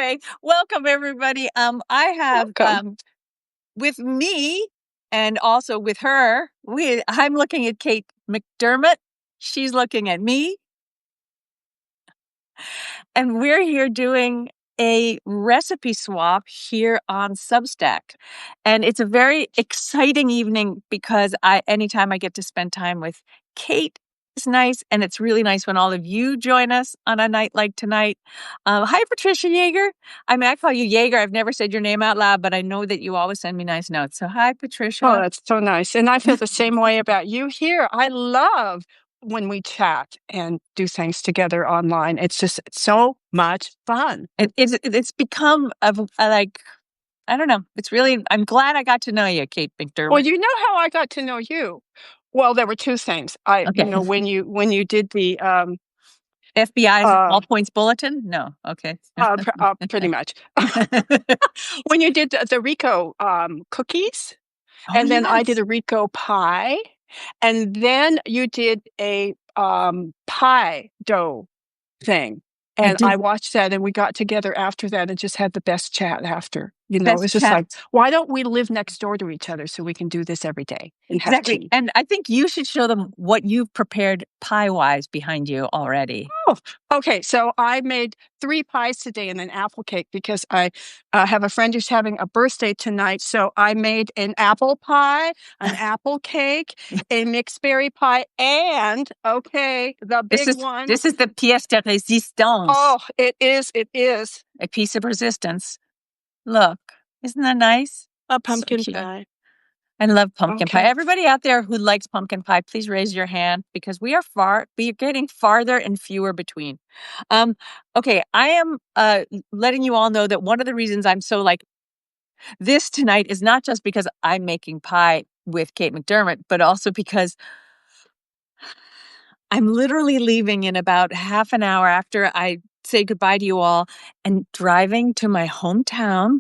Anyway, welcome everybody. I have Welcome. with me and also with her, I'm looking at Kate McDermott. She's looking at me. And we're here doing a recipe swap here on Substack. And it's a very exciting evening because anytime I get to spend time with Kate, it's nice. And it's really nice when all of you join us on a night like tonight. Hi, Patricia Yeager. I call you Yeager. I've never said your name out loud, but I know that you always send me nice notes. So hi, Patricia. Oh, that's so nice. And I feel the same way about you here. I love when we chat and do things together online. It's just so much fun. It's become like, I don't know. It's really, I'm glad I got to know you, Kate McDermott. Well, you know how I got to know you? Well, there were two things. Okay. When you did the FBI's all points bulletin? No. Okay. pretty much. When you did the Rico cookies, and then I did a Rico pie, and then you did a pie dough thing. And I watched that, and we got together after that and just had the best chat after. It's just like, why don't we live next door to each other so we can do this every day and have tea? And I think you should show them what you've prepared pie-wise behind you already. Oh, okay. So I made 3 pies today and an apple cake because I have a friend who's having a birthday tonight. So I made an apple pie, an apple cake, a mixed berry pie, and the big one. This is the pièce de résistance. Oh, it is. It is a piece of resistance. Look, isn't that nice? A pumpkin pie. I love pumpkin pie. Everybody out there who likes pumpkin pie, please raise your hand because we are getting farther and fewer between. Okay, I am letting you all know that one of the reasons I'm so like this tonight is not just because I'm making pie with Kate McDermott, but also because I'm literally leaving in about half an hour after I say goodbye to you all and driving to my hometown,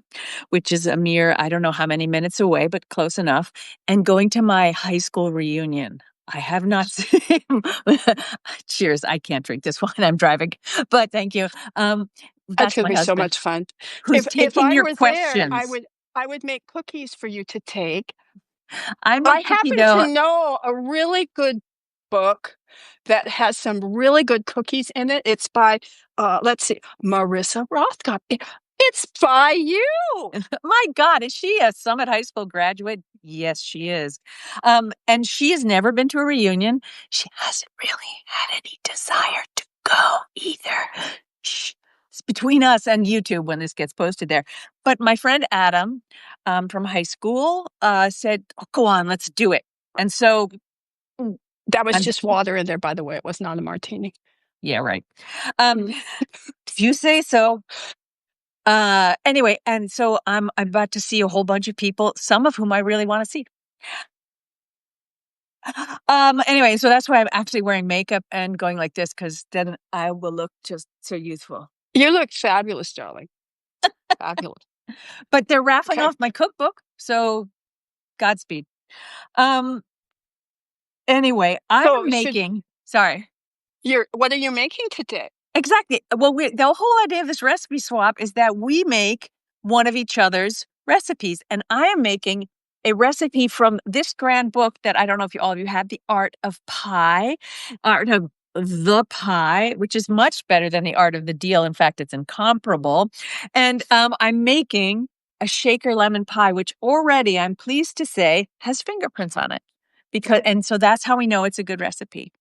which is a mere, I don't know how many minutes away, but close enough, and going to my high school reunion. I have not seen Cheers. I can't drink this wine. I'm driving, but thank you. That's going to be so much fun. If I were questions. there, I would make cookies for you to take. I happen to know a really good book that has some really good cookies in it. It's by, Marissa Rothkopf. It's by you. My God, is she a Summit High School graduate? Yes, she is. And she has never been to a reunion. She hasn't really had any desire to go either. Shh. It's between us and YouTube when this gets posted there. But my friend Adam from high school said, oh, go on, let's do it. And so that was just water in there, by the way. It was not a martini. Yeah, right. If you say so. Anyway, and so I'm about to see a whole bunch of people, some of whom I really want to see. Anyway, so that's why I'm actually wearing makeup and going like this, because then I will look just so youthful. You look fabulous, darling. Fabulous. But they're raffling off my cookbook, so Godspeed. Anyway, I'm making. Sorry. What are you making today? Exactly. Well, the whole idea of this recipe swap is that we make one of each other's recipes, and I am making a recipe from this grand book that I don't know if all of you have, The Art of Pie, Art of the Pie, which is much better than The Art of the Deal. In fact, it's incomparable. And I'm making a shaker lemon pie, which already, I'm pleased to say, has fingerprints on it. And so that's how we know it's a good recipe.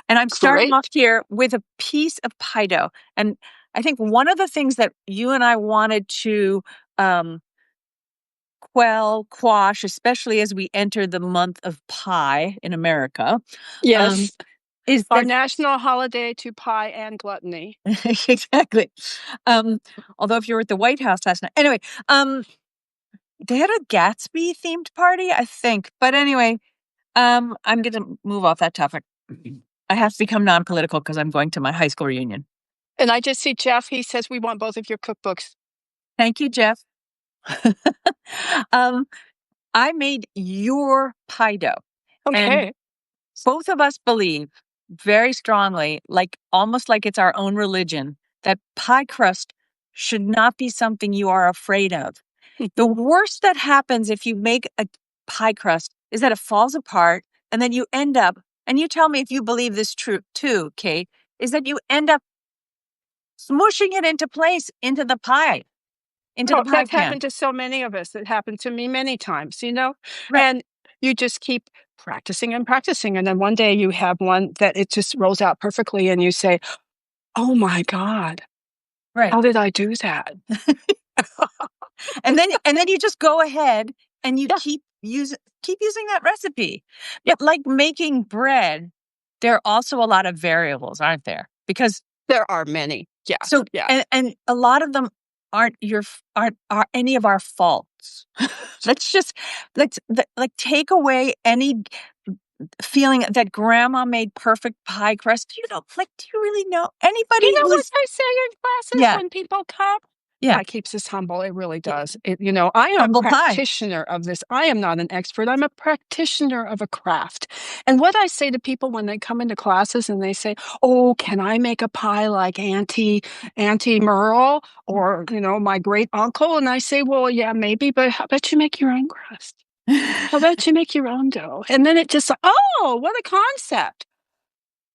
And I'm starting off here with a piece of pie dough. And I think one of the things that you and I wanted to quash, especially as we enter the month of pie in America. Yes. Is our national holiday to pie and gluttony. Exactly. Although if you were at the White House last night. Anyway, they had a Gatsby themed party, I think. But anyway, I'm going to move off that topic. I have to become non-political because I'm going to my high school reunion. And I just see Jeff. He says we want both of your cookbooks. Thank you, Jeff. I made your pie dough. Okay. And both of us believe very strongly, almost like it's our own religion, that pie crust should not be something you are afraid of. The worst that happens if you make a pie crust is that it falls apart and then you end up, and you tell me if you believe this true too, Kate, is that you end up smushing it into place into the pie That's pan. happened to so many of us. It happened to me many times, Right, and you just keep practicing and practicing. And then one day you have one that it just rolls out perfectly and you say, oh my God, right. how did I do that? And then you just go ahead and you Yeah. keep using that recipe. Yeah. But like making bread, there are also a lot of variables, aren't there? Because There are many. Yeah. so Yeah. and a lot of them aren't are any of our faults. Let's take away any feeling that grandma made perfect pie crust. Do you really know You anybody know what who's I say in classes yeah, when people come? yeah, Pie keeps us humble. It really yeah, does. I am a humble pie. practitioner of this. I am not an expert. I'm a practitioner of a craft. And what I say to people when they come into classes and they say, "Oh, can I make a pie like Auntie Merle or my great uncle?" And I say, "Well, yeah, maybe, but how about you make your own crust? How about you make your own dough?" And then it just, oh, what a concept.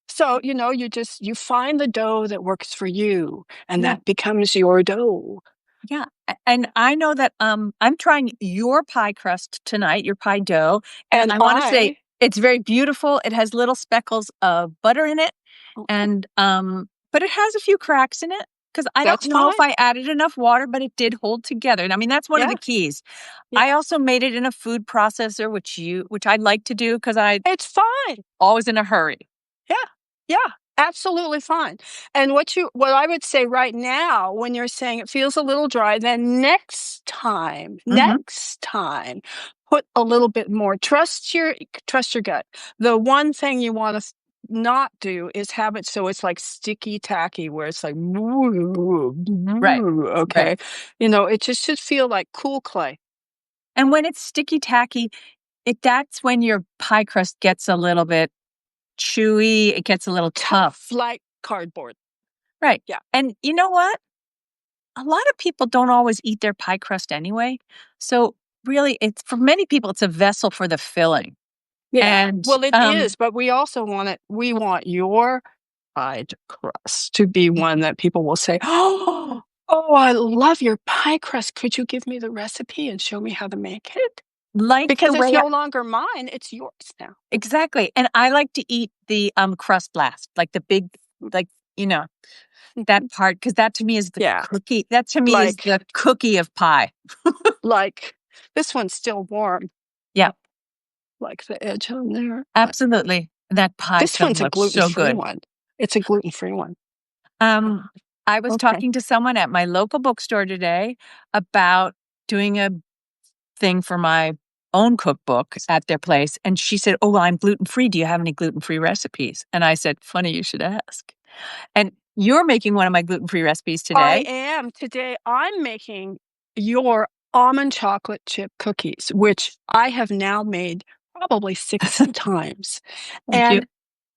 So, you find the dough that works for you, and Yeah. that becomes your dough. Yeah, and I know that, I'm trying your pie crust tonight, your pie dough, and And I wanna say I it's very beautiful. It has little speckles of butter in it, okay, and, but it has a few cracks in it because I don't that's know if fine. I added enough water, but it did hold together, and I mean, that's one of Yeah, the keys. yeah. I also made it in a food processor, which I like to do because I It's fine. always in a hurry. Yeah, yeah, absolutely fine. And what I would say right now, when you're saying it feels a little dry, then Mhm. next time, put a little bit more. Trust your gut. The one thing you want to not do is have it so it's like sticky tacky, where it's like Right, right. okay. It just should feel like cool clay, And when it's sticky tacky, that's when your pie crust gets a little bit chewy, it gets a little tough. tough like cardboard. Right. Yeah, And you know what? A lot of people don't always eat their pie crust anyway. So really it's for many people it's a vessel for the filling. yeah. And Well, it is, but we also want it. We want your fried crust to be one that people will say, "Oh, I love your pie crust. Could you give me the recipe and show me how to make it?" like the Because it's way no longer mine, it's yours now. exactly. And I like to eat the crust last, like the big like, you know, that Mhm. part because that to me is the Yeah, cookie. That to me is like the cookie of pie. like this one's still warm, Yeah, like the edge on there, but absolutely. That pie this film one's a looks so gluten-free good. one. It's a gluten-free one. Um, I was Okay. talking to someone at my local bookstore today about doing a thing for my own cookbook at their place, and she said, "Oh, well, I'm gluten-free. Do you have any gluten-free recipes?" And I said, "Funny you should ask." And you're making one of my gluten-free recipes I today. am. Today, I'm making your almond chocolate chip cookies, which I have now made probably 6 times. Thank you. And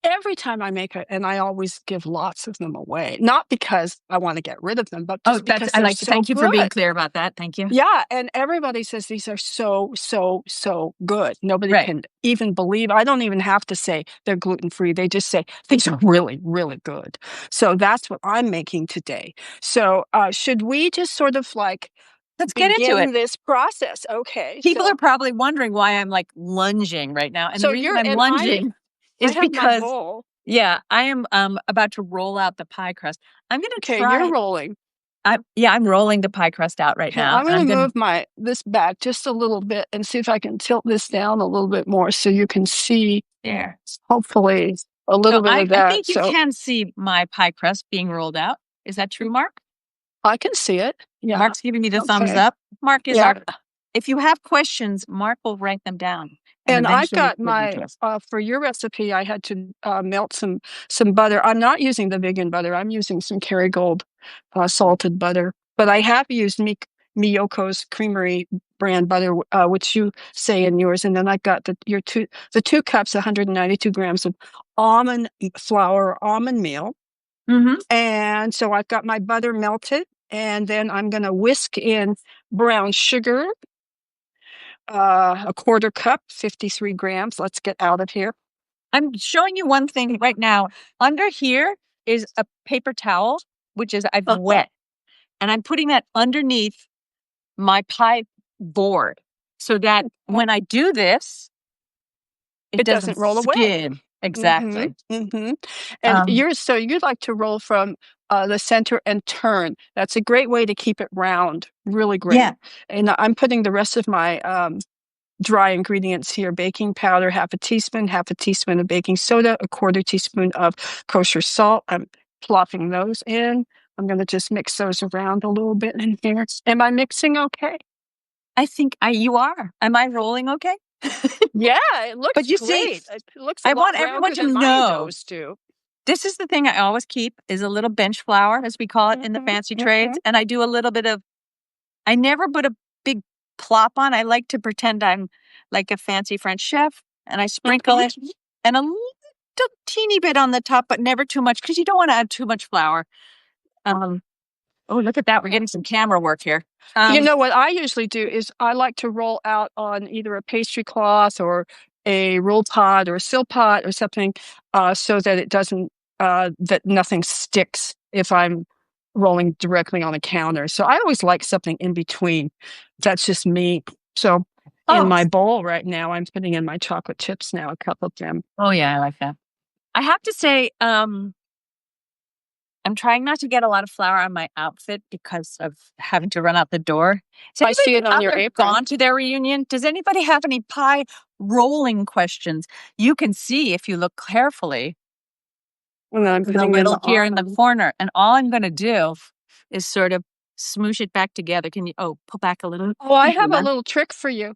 every time I make it, and I always give lots of them away, not because I want to get rid of them, but Oh, just because I they're like to so thank you for being good. clear about that. Thank you. Yeah, and everybody says these are so, so, so good. Nobody Right. can even believe. I don't even have to say they're gluten-free. They just say these are really, really good. So that's what I'm making today. So, should we just sort of like Let's get into it. begin this process? Okay. People are So probably wondering why I'm, like, lunging right now, and the so reason you're I'm and lunging I is have my because bowl. yeah, I am, about to roll out the pie crust. I'm gonna Okay, you're try rolling. I'm rolling the pie crust out right Okay, now, I'm and gonna I'm gonna move this back just a little bit and see if I can tilt this down a little bit more so you can see, there. hopefully, a So little bit of I that. think you So can see my pie crust being rolled out. Is that true, Mark? I can see it. Yeah. Mark's giving me the thumbs Okay. up. Mark is Yeah. our if you have questions, Mark will write them down, and And I've eventually got give them to my us. for your recipe, I had to melt some butter. I'm not using the vegan butter. I'm using some Kerrygold salted butter. But I have used Miyoko's Creamery brand butter, which you say in yours. And then I got the 2 cups, 192 grams of almond flour, almond meal. Mhm. And so I've got my butter melted. And then I'm going to whisk in brown sugar, a quarter cup, 53 grams. Let's get out of here. I'm showing you one thing right now. Under here is a paper towel, which is I've wet. And I'm putting that underneath my pie board so that when I do this, it doesn't roll away. skid. Exactly. And you'd like to roll from the center and turn. That's a great way to keep it round. Really great. Yeah. And I'm putting the rest of my dry ingredients here: baking powder, half a teaspoon of baking soda, a quarter teaspoon of kosher salt. I'm plopping those in. I'm going to just mix those around a little bit in here. Am I mixing okay? I think you are. Am I rolling okay? Yeah, it looks but you great. See, it looks I want everyone to know. This is the thing I always keep is a little bench flour, as we call it in the fancy trades. And I do a little bit of, I never put a big plop on. I like to pretend I'm like a fancy French chef, and I sprinkle it and a little teeny bit on the top, but never too much because you don't want to add too much flour. Oh, look at that. We're getting some camera work here. You know, what I usually do is I like to roll out on either a pastry cloth or a roll pot or a sill pot or something so that it doesn't, that nothing sticks if I'm rolling directly on a counter. So I always like something in between. That's just me. So in my bowl right now, I'm putting in my chocolate chips now, a couple of them. Oh, yeah, I like that. I have to say, I'm trying not to get a lot of flour on my outfit because of having to run out the door. I see it on your apron. Gone to their reunion? Does anybody have any pie rolling questions? You can see if you look carefully. And then I'm putting the middle here in the corner, and all I'm going to do is sort of smoosh it back together. Can you? Oh, pull back a little. Oh, I have a little trick for you.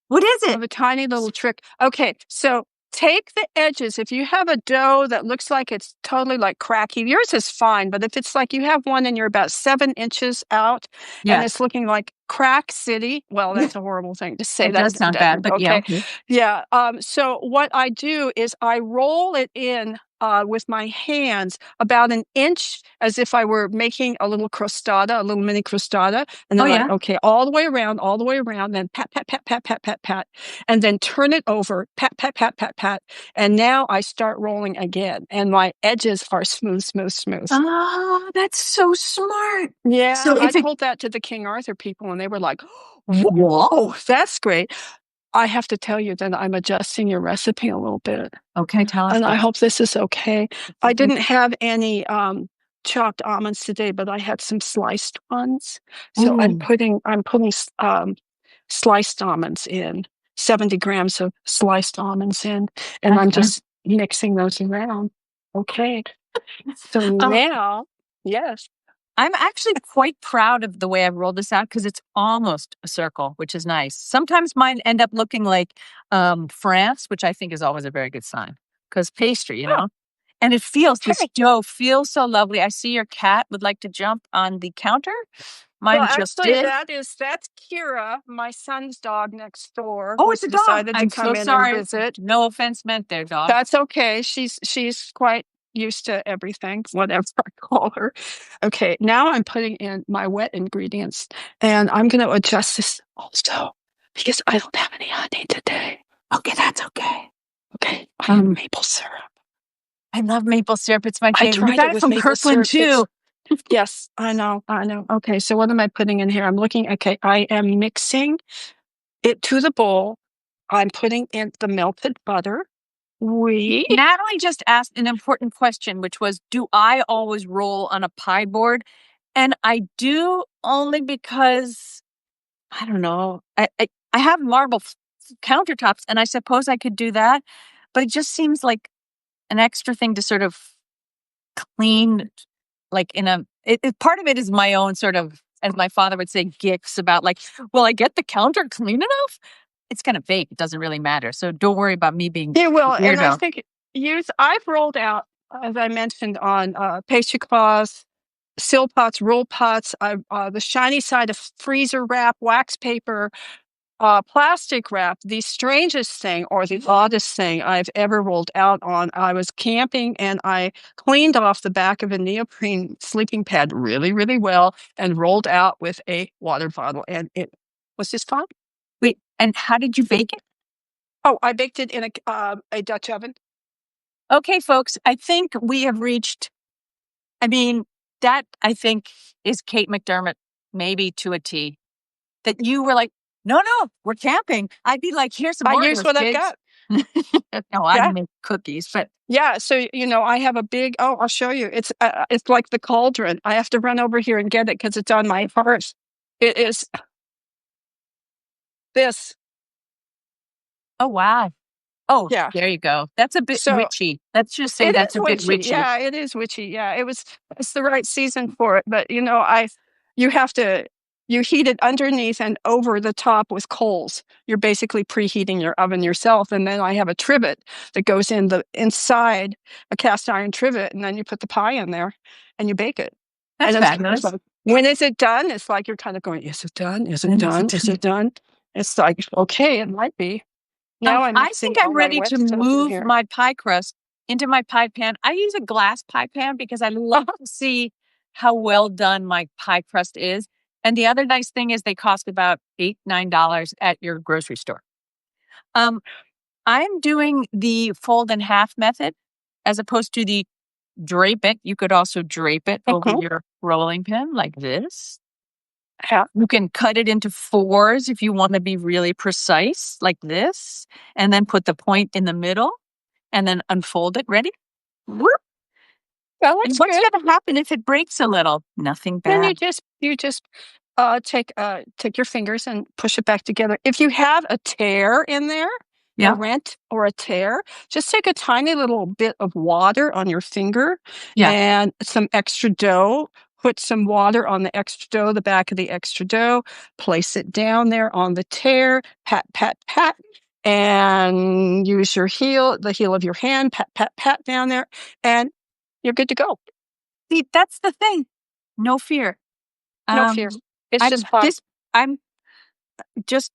What is it? I have a tiny little trick. Okay, so take the edges. If you have a dough that looks like it's totally like cracky, yours is fine. But if it's like you have one and you're about 7 inches out and it's looking like crack city, well, that's a horrible thing to say. That does sound bad, but okay. Yeah. So what I do is I roll it in with my hands about an inch, as if I were making a little crostata, a little mini crostata. And then all the way around, then pat, pat, pat, pat, pat, pat, pat, and then turn it over, pat, pat, pat, pat, pat. And now I start rolling again, and my edges are smooth, smooth, smooth. Oh, that's so smart. Yeah. So I told that to the King Arthur people, and they were like, whoa, that's great. I have to tell you that I'm adjusting your recipe a little bit. Okay, tell us. And I hope this is okay. I didn't have any chopped almonds today, but I had some sliced ones. So I'm putting sliced almonds in, 70 grams of sliced almonds in, and I'm just mixing those around. Okay. So now, yes. I'm actually quite proud of the way I've rolled this out because it's almost a circle, which is nice. Sometimes mine end up looking like France, which I think is always a very good sign because pastry, you know. And it feels, this dough feels so lovely. I see your cat would like to jump on the counter. Mine just did. That's Kira, my son's dog next door. Oh, it's a dog. Decided to I'm come so in sorry. and visit. No offense meant there, dog. That's okay. She's quite used to everything, whatever I call her. Okay, now I'm putting in my wet ingredients, and I'm going to adjust this also because I don't have any honey today. Okay, that's okay. Okay, I have maple syrup. I love maple syrup. It's my favorite. I tried it from Kirkland too. Yes, I know. Okay, so what am I putting in here? I'm looking. Okay, I am mixing it to the bowl. I'm putting in the melted butter. Natalie just asked an important question, which was, do I always roll on a pie board? And I do, only because, I don't know, I have marble countertops, and I suppose I could do that, but it just seems like an extra thing to sort of clean, like part of it is my own sort of, as my father would say, gifts about like, will I get the counter clean enough? It's going to bake. It doesn't really matter. So don't worry about me being weirdo. And I think I've rolled out, as I mentioned, on pastry cloths, sill pots, roll pots, the shiny side of freezer wrap, wax paper, plastic wrap, the strangest thing or the oddest thing I've ever rolled out on. I was camping and I cleaned off the back of a neoprene sleeping pad really, really well and rolled out with a water bottle. And it was just fun. Wait, and how did you bake it? Oh, I baked it in a Dutch oven. Okay, folks, I think we have reached, that I think is Kate McDermott, maybe to a T. That you were like, no, we're camping. I'd be like, here's some I more of use those, what I've kids. got. No, I Yeah. make cookies, but Yeah, so I have a big. Oh, I'll show you. It's like the cauldron. I have to run over here and get it because it's on my hearth. It is this. oh wow. Oh, Yeah. there you go. That's a bit So witchy. Let's just say it that's is a bit witchy. witchy. Yeah, it is witchy. Yeah, it's the right season for it. But you have to you heat it underneath and over the top with coals. You're basically preheating your oven yourself. And then I have a trivet that goes in the inside a cast iron trivet, and then you put the pie in there and you bake it. That's And it's kind of fabulous. like, when is it done? It's like you're kind of going, is it done? Is it done? Is it done? It's like, okay, it might be. Now I'm I mixing think I'm all my ready wet to stuff in move here. my pie crust into my pie pan. I use a glass pie pan because I love to see how well done my pie crust is. And the other nice thing is they cost about $8, $9 at your grocery store. Um, I'm doing the fold in half method as opposed to the drape it. You could also drape it over Mhm. your rolling pin like this. Yeah. You can cut it into fours if you want to be really precise, like this, and then put the point in the middle and then unfold it. Ready? Whoop. Well, And that's what's good. going to happen if it breaks a little? Nothing Then bad. you just take your fingers and push it back together. If you have a tear in there, a Yeah. rent or a tear, just take a tiny little bit of water on your finger Yeah. and some extra dough. Put some water on the extra dough, the back of the extra dough, place it down there on the tear, pat, pat, pat, and use the heel of your hand, pat, pat, pat down there, and you're good to go. See, that's the thing. No fear. No fear. Um, It's I'm just fun. this. I'm just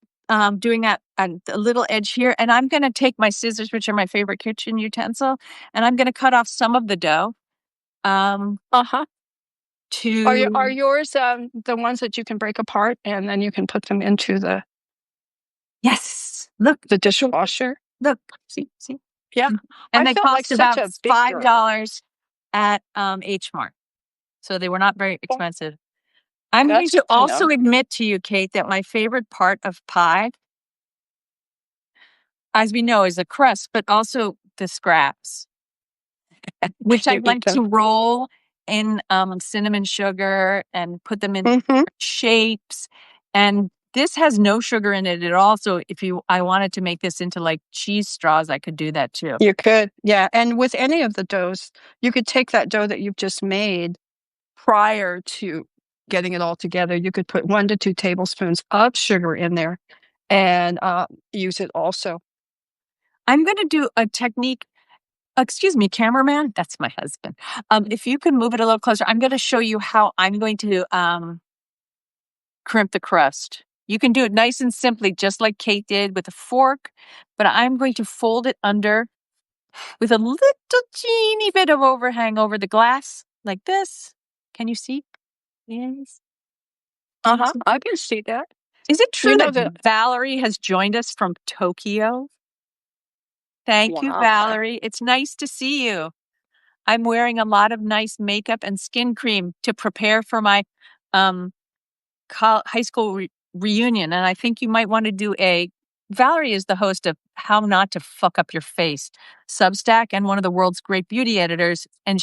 doing that a little edge here, and I'm going to take my scissors, which are my favorite kitchen utensil, and I'm going to cut off some of the dough. Uh-huh. Are To yours the ones that you can break apart and then you can put them into yes, look, the dishwasher? look, see, Yeah. and I they felt like cost such about a big girl. $5 at H Mart, so they were not very Well, expensive. I'm going that's to good to also know. admit to you, Kate, that my favorite part of pie, as we know, is the crust, but also the scraps, which I You eat like them. to roll in cinnamon sugar and put them in Hmm. shapes. And this has no sugar in it at all. So if I wanted to make this into like cheese straws, I could do that too. You could. Yeah. And with any of the doughs, you could take that dough that you've just made prior to getting it all together. You could put 1 to 2 tablespoons of sugar in there and use it also. I'm going to do a technique. Excuse me, cameraman. That's my husband. If you could move it a little closer, I'm going to show you how I'm going to crimp the crust. You can do it nice and simply, just like Kate did with a fork, but I'm going to fold it under with a little teeny bit of overhang over the glass, like this. Can you see? Yes. Can you see? I can see that. Is it You true know that that. Valerie has joined us from Tokyo? Thank you, Wow. Valerie. It's nice to see you. I'm wearing a lot of nice makeup and skin cream to prepare for my um, high school reunion. And I think you might want to do Valerie is the host of How Not to Fuck Up Your Face Substack and one of the world's great beauty editors. And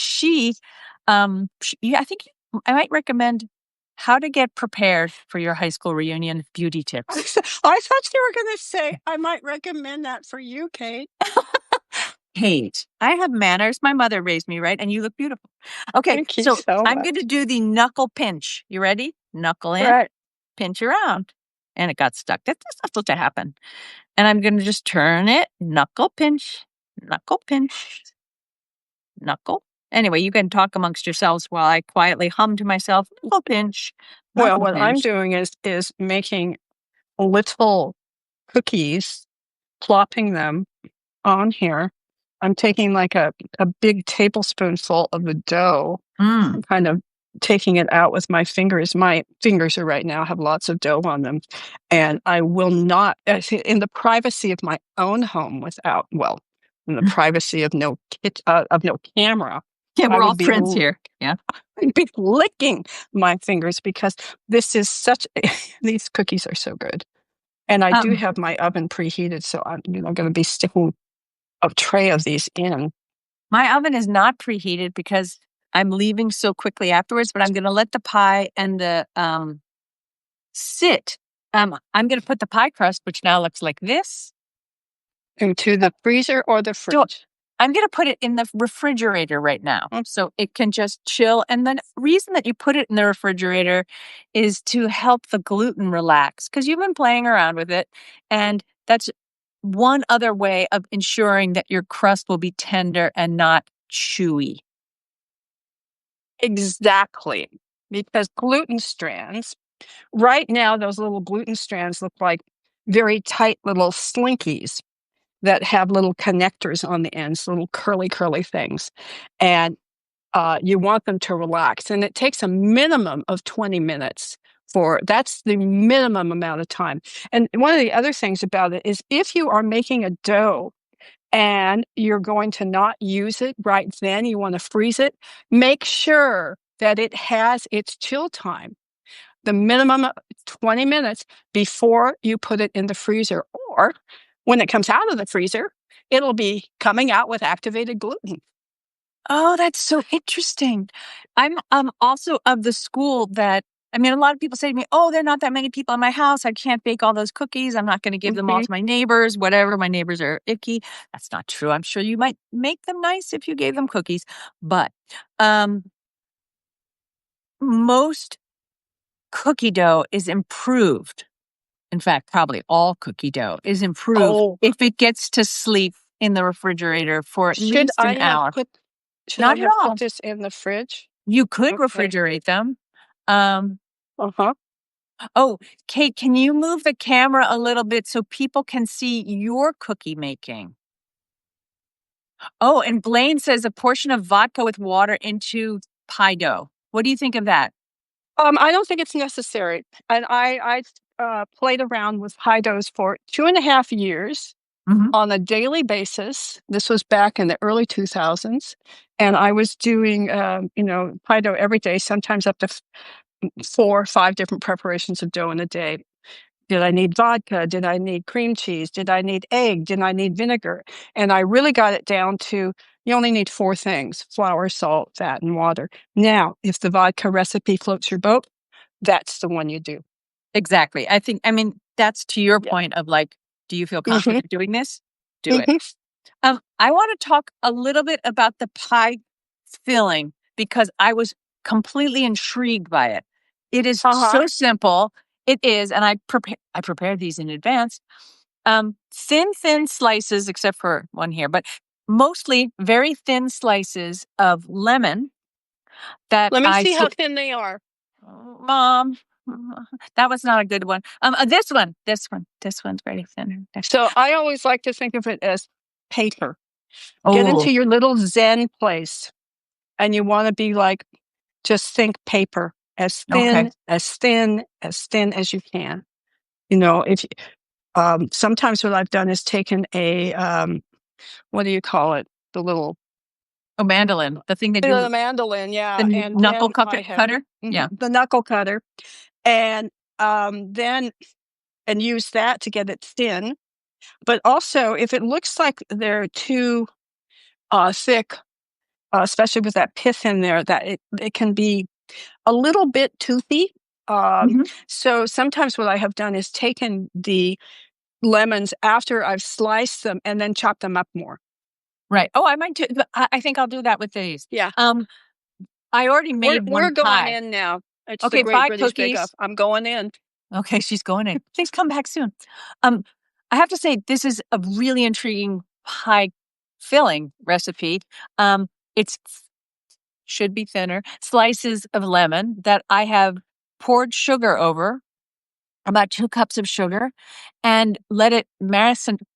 I think I might recommend how to get prepared for your high school reunion beauty tips. I thought you were going to say, I might recommend that for you, Kate. Kate, I have manners. My mother raised me right, and you look beautiful. Okay, Thank you so so I'm going to much. do the knuckle pinch. You ready? Knuckle in, Right. pinch around, and it got stuck. That's supposed to happen. And I'm going to just turn it, knuckle pinch, knuckle pinch, knuckle. Anyway, you can talk amongst yourselves while I quietly hum to myself, knuckle pinch, Well, knuckle what I'm pinch. doing is making little cookies, plopping them on here. I'm taking like a big tablespoonful of the dough and kind of taking it out with my fingers. My fingers are right now have lots of dough on them. And I will not, in the privacy of my own home in the privacy of no camera, Yeah, I we're all would be friends here. Yeah. I'd be licking my fingers because this is these cookies are so good. And I do Um, have my oven preheated, so I'm going to be sticking a tray of these in. my oven is not preheated because I'm leaving so quickly afterwards, but I'm going to let the pie and the sit. I'm going to put the pie crust, which now looks like this. Into the freezer or the So fridge? I'm going to put it in the refrigerator right now, Mm. so it can just chill. And the reason that you put it in the refrigerator is to help the gluten relax because you've been playing around with it, and that's one other way of ensuring that your crust will be tender and not chewy. Exactly. Because gluten strands, right now, those little gluten strands look like very tight little slinkies that have little connectors on the ends, little curly things. And you want them to relax. And it takes a minimum of 20 minutes that's the minimum amount of time. And one of the other things about it is if you are making a dough and you're going to not use it right then, you want to freeze it, make sure that it has its chill time, the minimum of 20 minutes before you put it in the freezer. Or when it comes out of the freezer, it'll be coming out with activated gluten. Oh, that's so interesting. I'm also of the school that I mean, a lot of people say to me, "Oh, there are not that many people in my house. I can't bake all those cookies. I'm not going to give them all Mhm. to my neighbors, whatever. My neighbors are icky." That's not true. I'm sure you might make them nice if you gave them cookies. But um, most cookie dough is improved. In fact, probably all cookie dough is improved Oh, if it gets to sleep in the refrigerator for at should least I an have hour. put should I Not at have put all. this in the fridge? You could Okay. refrigerate them. Um, Uh-huh. oh, Kate, can you move the camera a little bit so people can see your cookie making? Oh, and Blaine says a portion of vodka with water into pie dough. What do you think of that? I don't think it's necessary. And I played around with high dose for 2.5 years Mhm. on a daily basis. This was back in the early 2000s. And I was doing, pie dough every day, sometimes up to 4 or 5 different preparations of dough in a day. Did I need vodka? Did I need cream cheese? Did I need egg? Did I need vinegar? And I really got it down to you only need 4 things: flour, salt, fat, and water. Now, if the vodka recipe floats your boat, that's the one you do. Exactly. I mean, that's to your Yeah. point of like, do you feel Hmm. confident doing this? Do it. Hmm. I want to talk a little bit about the pie filling because I was completely intrigued by it. It is Uh-huh. so simple. It is, and I prepared these in advance. Thin slices, except for one here, but mostly very thin slices of lemon that Let me see how thin they are. Oh, Mom, that was not a good one. This one's very thin. So I always like to think of it as paper. Get Oh, into your little Zen place, and you want to be like, just think paper, as okay. thin, as thin, as thin as you can. If sometimes what I've done is taken what do you call it? The little Oh, mandolin, the thing that the you mandolin, yeah. the And knuckle then I have cutter? Yeah. the knuckle cutter, and then and use that to get it thin. But also, if it looks like they're too thick, especially with that pith in there, that it can be a little bit toothy. Um, Mhm. so sometimes what I have done is taken the lemons after I've sliced them and then chop them up more. Right. Oh, I might do I think I'll do that with these. Yeah. Um, I already We're made we're one going pie. in now. It's the Okay, Great pie British Bake Off. cookies. I'm going in. Okay, she's going in. Please come back soon. Um, I have to say this is a really intriguing pie filling recipe. It's should be thinner, slices of lemon that I have poured sugar over about 2 cups of sugar, and let it macerate.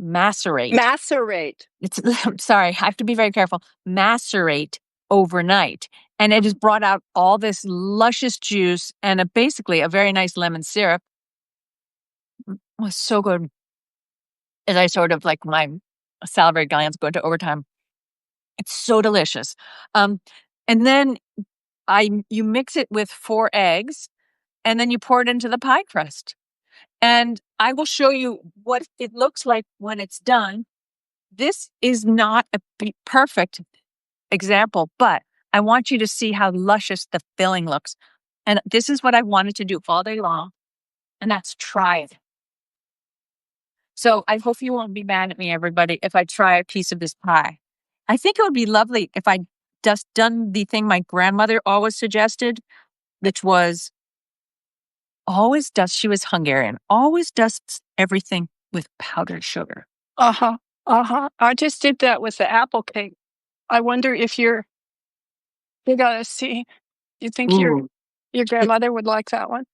Macerate. It's sorry, I have to be very careful. Macerate overnight. And it has brought out all this luscious juice and basically a very nice lemon syrup. It was so good. As I sort of like my salivary glands go into overtime. It's so delicious. And then you mix it with 4 eggs, and then you pour it into the pie crust. And I will show you what it looks like when it's done. This is not a perfect example, but I want you to see how luscious the filling looks. And this is what I wanted to do all day long, and that's try it. So I hope you won't be mad at me, everybody, if I try a piece of this pie. I think it would be lovely if I just done the thing my grandmother always suggested, which was she was Hungarian, always dusts everything with powdered sugar. Uh-huh. Uh-huh. I just did that with the apple cake. I wonder if you gotta see, you think your Ooh. grandmother would like that one?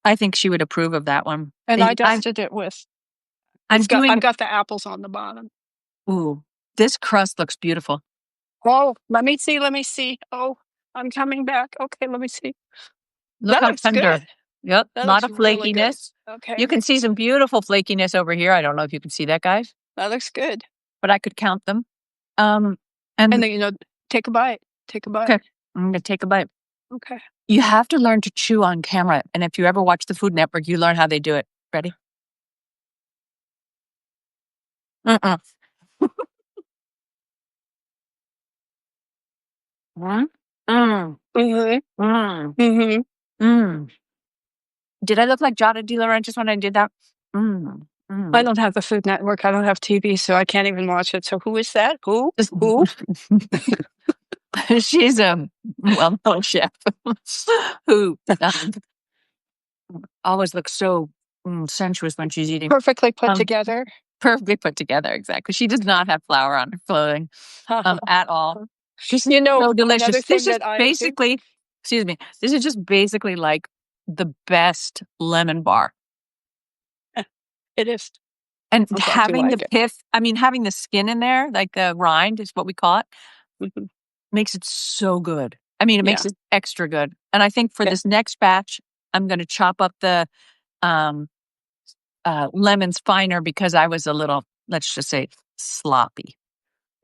I think she would approve of that one. And I dusted it with, I've got the apples on the bottom. Ooh, this crust looks beautiful. Oh, let me see. Oh, I'm coming back. Okay, let me see. Look That how looks tender. good. Yep, a That lot looks of really good. flakiness. Okay, You can see some beautiful flakiness over here. I don't know if you can see that, guys, that looks good. but I could count them. And And then, take a bite. Take a bite. okay, I'm gonna take a bite. Okay. You have to learn to chew on camera, and if you ever watch the Food Network, you learn how they do it. Ready? Mm-mm. Mm, mm, Mhm. mm, Mhm. mm. Did I look like Jada De Laurentiis when I did that? I don't have the Food Network. I don't have TV, so I can't even watch it. So who is that? Who? Just- Who? She's a well-known chef who always looks so sensuous when she's eating. Perfectly put together. Perfectly put together, exactly. She does not have flour on her clothing at all. This is so delicious. Another This thing is that I do. basically, excuse me, this is just basically like the best lemon bar. It is. And I'm glad you having the like it. pith, I mean, having the skin in there, like the rind is what we call it, Mhm. makes it so good. I mean, it Yeah. makes it extra good. And I think for Yeah. this next batch, I'm going to chop up the um, lemons finer because I was a little, let's just say, sloppy.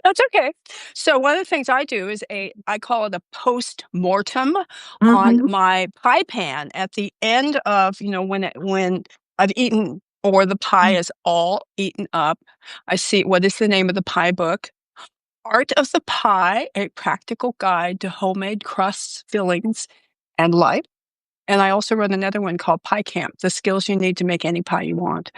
That's okay. So one of the things I do is I call it a post-mortem on Mm-hmm. my pie pan at the end of, when I've eaten or the pie is all eaten up. I see, what is the name of the pie book? Art of the Pie, a practical guide to homemade crusts, fillings, and life. And I also run another one called Pie Camp, the skills you need to make any pie you want.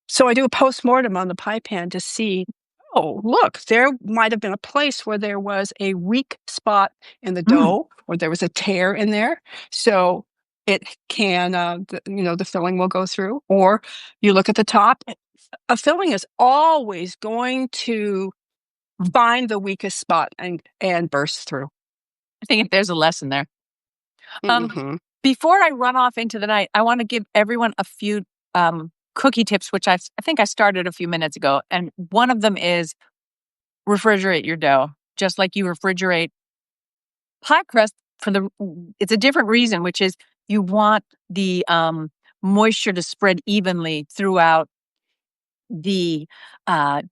So I do a post-mortem on the pie pan to see, oh, look, there might have been a place where there was a weak spot in the dough or there was a tear in there. So it can, the filling will go through. Or you look at the top, a filling is always going to find the weakest spot and burst through. I think there's a lesson there. Mhm. Before I run off into the night, I want to give everyone a few cookie tips, which I think I started a few minutes ago. And one of them is refrigerate your dough, just like you refrigerate pie crust it's a different reason, which is you want the moisture to spread evenly throughout the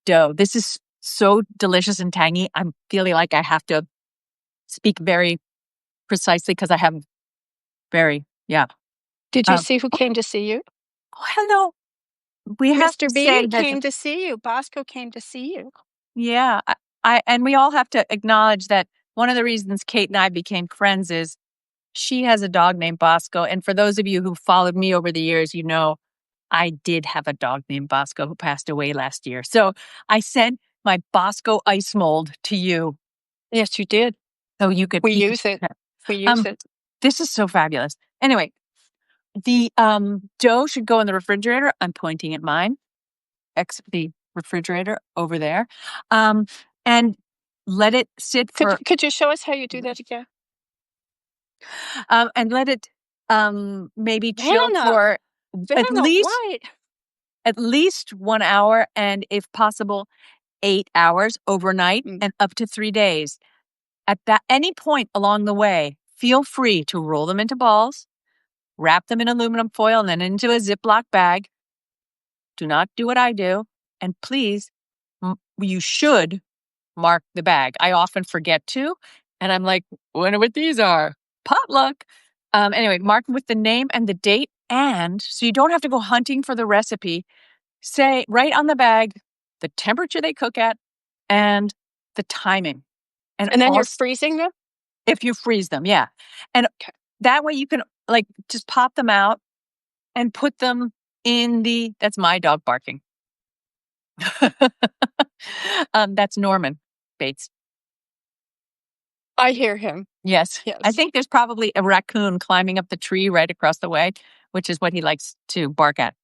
dough. This is so delicious and tangy. I'm feeling like I have to speak very precisely because I have yeah. Did you Um, see who came to see you? oh, hello. We have Mr. to say B that, came to see you. Bosco came to see you. yeah, and we all have to acknowledge that one of the reasons Kate and I became friends is she has a dog named Bosco. And for those of you who followed me over the years, I did have a dog named Bosco who passed away last year. So I sent my Bosco ice mold to you Yes, you did. so you could We you could use it. We use um it. this is so fabulous. Anyway, the dough should go in the refrigerator. I'm pointing at mine. The refrigerator over there. And let it sit for Could you show us how you do that again? and let it maybe chill Vanna, for at Vanna, least why? at least 1 hour, and if possible, 8 hours overnight Mm. and up to 3 days. At that any point along the way, feel free to roll them into balls, wrap them in aluminum foil and then into a Ziploc bag. Do not do what I do. And please, you should mark the bag. I often forget to, and I'm like, wonder what these are. Potluck. Anyway, mark them with the name and the date, and so you don't have to go hunting for the recipe. Say right on the bag the temperature they cook at and the timing. And And then you're also, freezing them? if you freeze them, yeah. And Okay. that way you can like just pop them out and put them in that's my dog barking. That's Norman Bates. I hear him. Yes. I Yes. think there's probably a raccoon climbing up the tree right across the way, which is what he likes to bark at.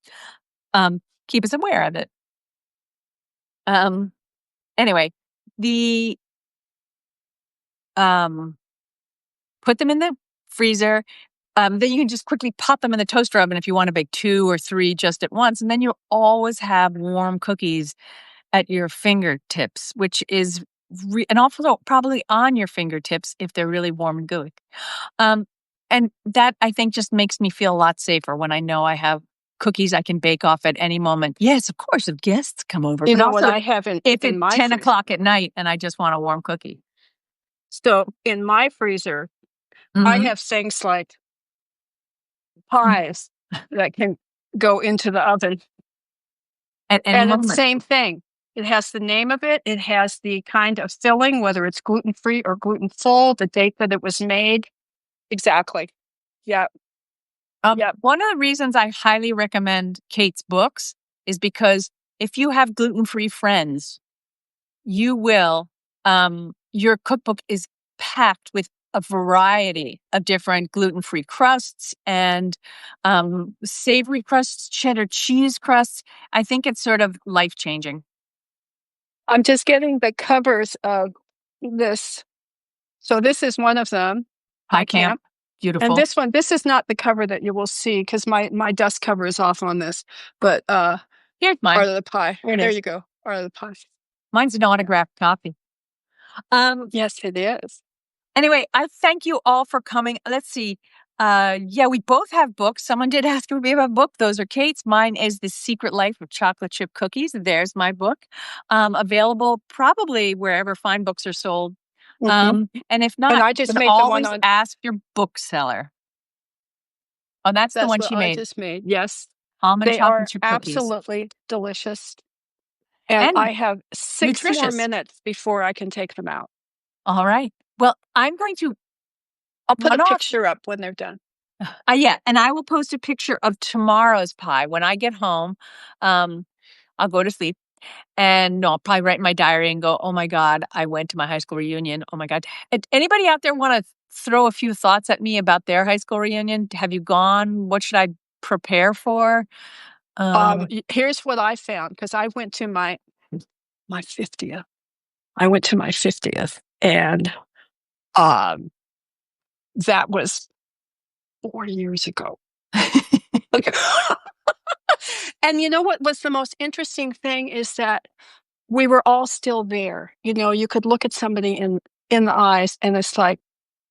Keep us aware of it. Anyway, the put them in the freezer. Then you can just quickly pop them in the toaster oven if you want to bake 2 or 3 just at once, and then you always have warm cookies at your fingertips, which is and also probably on your fingertips if they're really warm and gooey. Um, and that I think just makes me feel a lot safer when I know I have cookies I can bake off at any moment. Yes, of course, if guests come over, You but know what also I have if in it's my 10 freezer? o'clock at night and I just want a warm cookie. So in my freezer, I Mhm. have things like pies that can go into the oven. At any And it's moment. same thing. It has the name of it. It has the kind of filling, whether it's gluten-free or gluten-full, the date that it was made. Exactly. Yeah. Yeah. One of the reasons I highly recommend Kate's books is because if you have gluten-free friends, you will, your cookbook is packed with a variety of different gluten-free crusts and savory crusts, cheddar cheese crusts. I think it's sort of life-changing. I'm just getting the covers of this. So this is one of them, Pie Pie Camp, Camp. And beautiful. this one, this is not the cover that you will see because my dust cover is off on this. But Here's Art mine. of the Pie. Here it There is. you go. Art of the Pie. Mine's an autographed copy. Yes, it is. Anyway, I thank you all for coming. Let's see. Yeah, we both have books. Someone did ask me about a book. Those are Kate's. Mine is The Secret Life of Chocolate Chip Cookies. There's my book. Available probably wherever fine books are sold. Hmm. And if And not, I you just can made the one always on. ask your bookseller. Oh, that's the That's one what she I made. just made. Yes, Almond they chocolate are chip cookies. absolutely delicious. And And I have 6 more nutritious. minutes before I can take them out. All right. Well, I'm going to I'll put a run off. picture up when they're done. Yeah, and I will post a picture of tomorrow's pie when I get home. I'll go to sleep. And no, I'll probably write in my diary and go, oh my God, I went to my high school reunion. Oh my God. Anybody out there want to throw a few thoughts at me about their high school reunion? Have you gone? What should I prepare for? Here's what I found because I went to my 50th. I went to my 50th, and um, that was 4 years ago. Okay. And you know what was the most interesting thing is that we were all still there. You know, you could look at somebody in the eyes, and it's like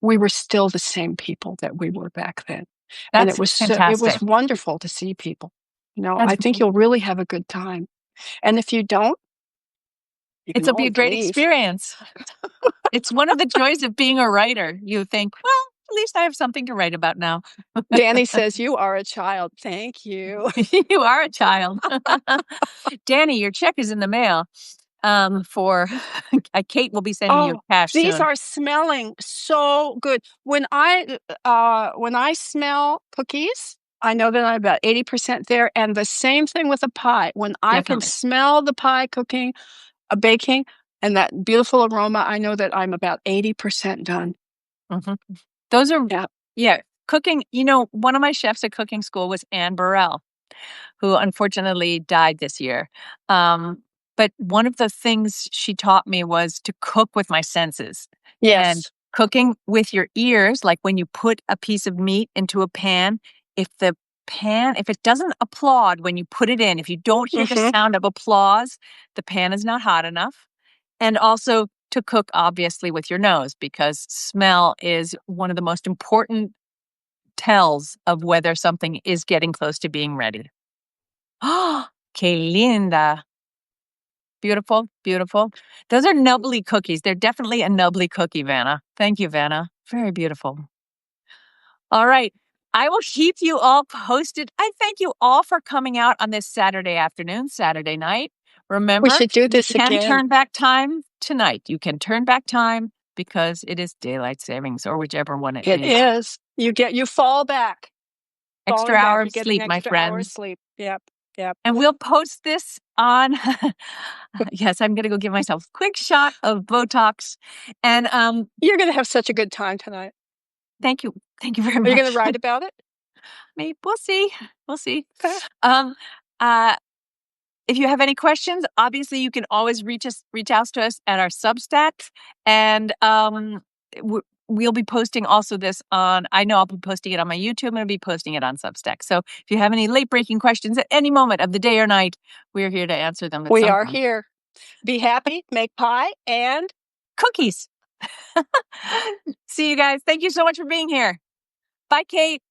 we were still the same people that we were back then. And That's it was fantastic. wonderful to see people. You know, That's I think you'll really have a good time. And if you don't, you can It'll be a always great leave. experience. It's one of the joys of being a writer. You think, well, at least I have something to write about now. Danny says, "You are a child." Thank you. You are a child. Danny, your check is in the mail. For Kate will be sending you Oh, cash these soon. are smelling so good. When I smell cookies, I know that I'm about 80% there. And the same thing with a pie. When I can Definitely. smell the pie cooking, baking, and that beautiful aroma, I know that I'm about 80% done. Mhm. Those are, Yeah. yeah, cooking. You know, one of my chefs at cooking school was Anne Burrell, who unfortunately died this year. But one of the things she taught me was to cook with my senses. And Yes. Cooking with your ears, like when you put a piece of meat into a pan, if it doesn't applaud when you put it in, if you don't hear the Mhm. sound of applause, the pan is not hot enough. And also to cook, obviously, with your nose, because smell is one of the most important tells of whether something is getting close to being ready. Oh, que linda. Beautiful, beautiful. Those are nubbly cookies. They're definitely a nubbly cookie, Vanna. Thank you, Vanna. Very beautiful. All right. I will keep you all posted. I thank you all for coming out on this Saturday afternoon, Saturday night. We Remember, should do you this can again. turn back time tonight. You can turn back time because it is daylight savings or whichever one it It is. is. You fall back. Extra Falling back, hour you of get an sleep, my extra hour of friends. sleep. Yep, yep. And we'll post this on. Yes, I'm going to go give myself a quick shot of Botox. And You're gonna have such a good time tonight. thank you. Thank you very Are you much. gonna write about it? Maybe we'll see. We'll see. Okay. Um, uh, if you have any questions, obviously you can always reach out to us at our Substack, and we'll be posting also this on. I know I'll be posting it on my YouTube, and I'll be posting it on Substack. So if you have any late breaking questions at any moment of the day or night, we're here to answer them at We some are point. here. Be happy, make pie, and Cookies. See you guys. Thank you so much for being here. Bye, Kate.